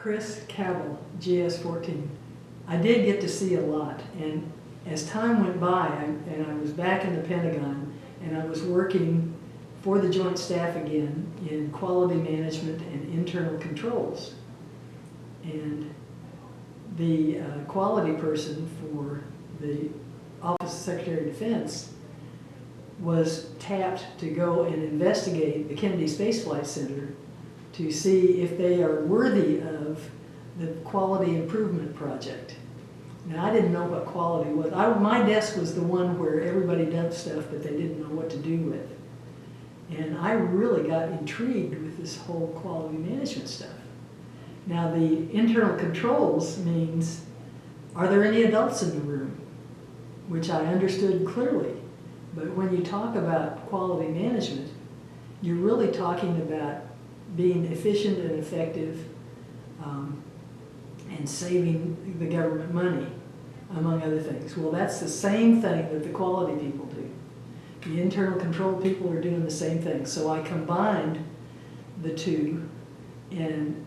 Chris Cabell, GS-14. I did get to see a lot, and as time went by, and I was back in the Pentagon, and I was working for the Joint Staff again in quality management and internal controls. And the quality person for the Office of Secretary of Defense was tapped to go and investigate the Kennedy Space Flight Center to see if they are worthy of the quality improvement project. Now, I didn't know what quality was. My desk was the one where everybody did stuff that they didn't know what to do with. And I really got intrigued with this whole quality management stuff. Now, the internal controls means, are there any adults in the room? Which I understood clearly. But when you talk about quality management, you're really talking about being efficient and effective and saving the government money, among other things. Well, that's the same thing that the quality people do. The internal control people are doing the same thing. So I combined the two, and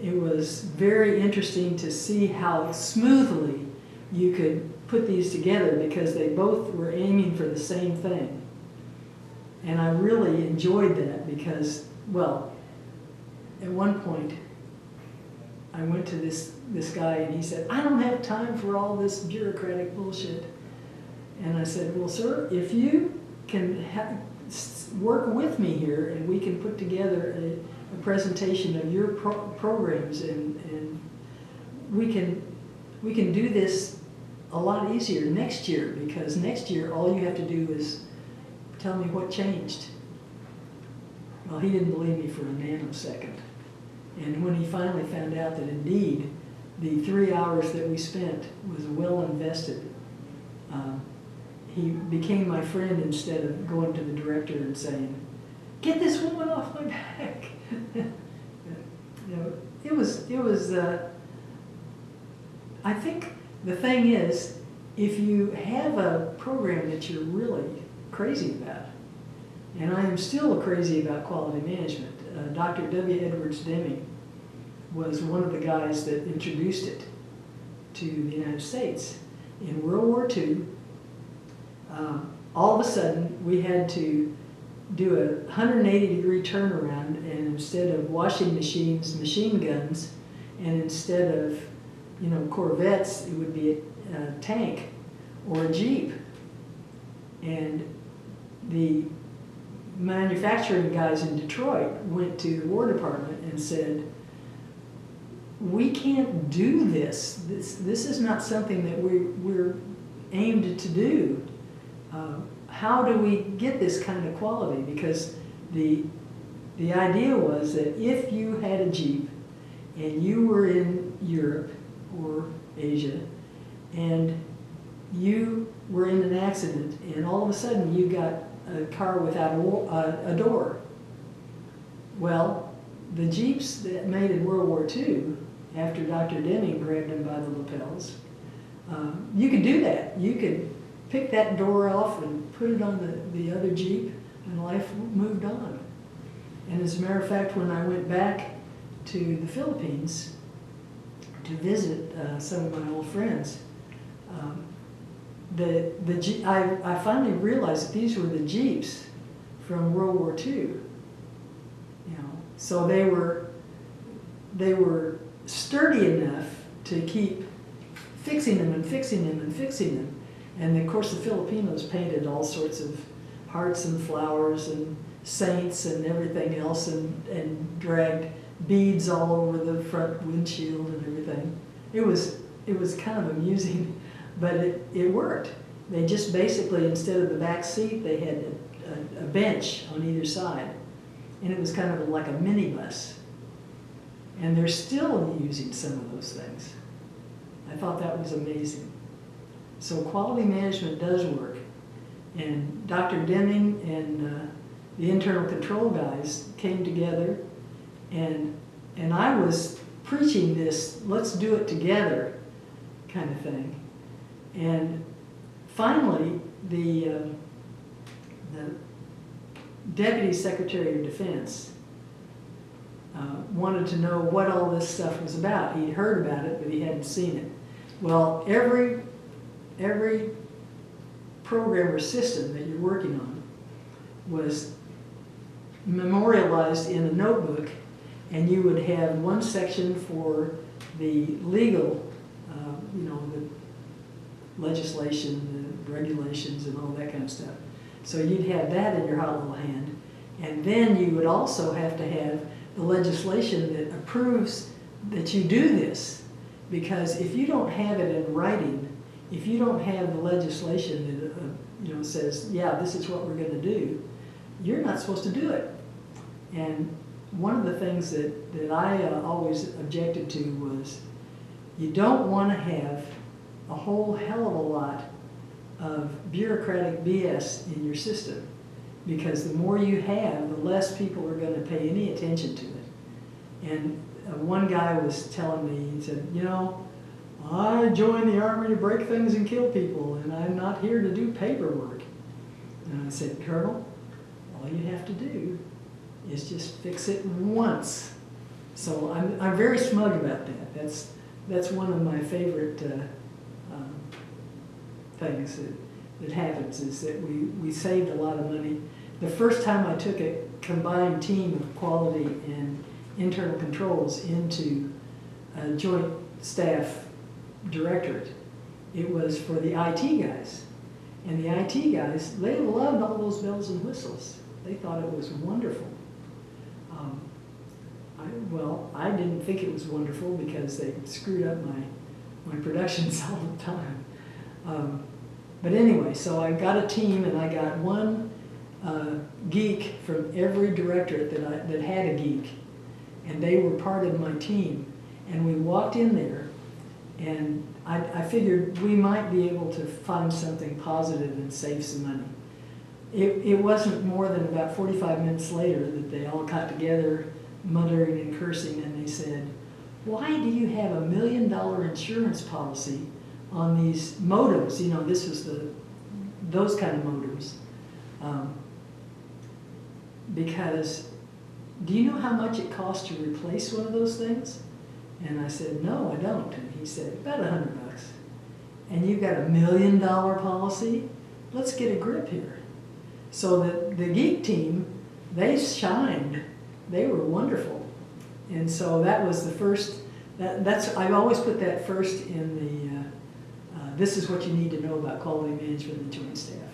it was very interesting to see how smoothly you could put these together because they both were aiming for the same thing. And I really enjoyed that because, well, at one point, I went to this guy and he said, I don't have time for all this bureaucratic bullshit. And I said, well, sir, if you can work with me here and we can put together a presentation of your programs and we can do this a lot easier next year, because next year all you have to do is tell me what changed. Well, he didn't believe me for a nanosecond. And when he finally found out that indeed the 3 hours that we spent was well invested, he became my friend instead of going to the director and saying, get this woman off my back. You know, it was I think the thing is, if you have a program that you're really crazy about, and I am still crazy about quality management. Dr. W. Edwards Deming was one of the guys that introduced it to the United States. In World War II, all of a sudden we had to do a 180-degree turnaround, and instead of washing machines, machine guns, and instead of, you know, Corvettes, it would be a tank or a Jeep. And the manufacturing guys in Detroit went to the War Department and said, we can't do this. This is not something that we're aimed to do. How do we get this kind of quality? Because the idea was that if you had a Jeep and you were in Europe or Asia and you were in an accident and all of a sudden you got a car without a door. Well, the Jeeps that made in World War II, after Dr. Deming grabbed them by the lapels, you could do that. You could pick that door off and put it on the other Jeep, and life moved on. And as a matter of fact, when I went back to the Philippines to visit some of my old friends, I finally realized that these were the Jeeps from World War II. You know, so they were sturdy enough to keep fixing them and fixing them and fixing them. And of course, the Filipinos painted all sorts of hearts and flowers and saints and everything else, and dragged beads all over the front windshield and everything. It was kind of amusing. But it worked. They just basically, instead of the back seat, they had a bench on either side. And it was kind of like a minibus. And they're still using some of those things. I thought that was amazing. So quality management does work. And Dr. Deming and the internal control guys came together, and I was preaching this, let's do it together kind of thing. And finally, the Deputy Secretary of Defense wanted to know what all this stuff was about. He'd heard about it, but he hadn't seen it. Well, every program or system that you're working on was memorialized in a notebook, and you would have one section for the legal, the legislation, the regulations, and all that kind of stuff. So you'd have that in your hot little hand, and then you would also have to have the legislation that approves that you do this, because if you don't have it in writing, if you don't have the legislation that says, yeah, this is what we're going to do, you're not supposed to do it. And one of the things that I always objected to was, you don't want to have a whole hell of a lot of bureaucratic BS in your system, because the more you have, the less people are going to pay any attention to it. And one guy was telling me, he said, I joined the Army to break things and kill people, and I'm not here to do paperwork. And I said, Colonel, all you have to do is just fix it once. So I'm very smug about that. That's one of my favorite things that happens, is that we saved a lot of money. The first time I took a combined team of quality and internal controls into a joint staff directorate, it was for the IT guys. And the IT guys, they loved all those bells and whistles. They thought it was wonderful. I didn't think it was wonderful because they screwed up my productions all the time. But anyway, so I got a team, and I got one geek from every directorate that had a geek, and they were part of my team. And we walked in there, and I figured we might be able to find something positive and save some money. It wasn't more than about 45 minutes later that they all got together, muttering and cursing, and they said, why do you have $1 million insurance policy on these modems? This was those kind of modems. Because, do you know how much it costs to replace one of those things? And I said, no, I don't. And he said, about $100. And you've got $1 million policy? Let's get a grip here. So the geek team, they shined. They were wonderful. And so that was the first, I've always put that first in the, this is what you need to know about quality management and joint staff.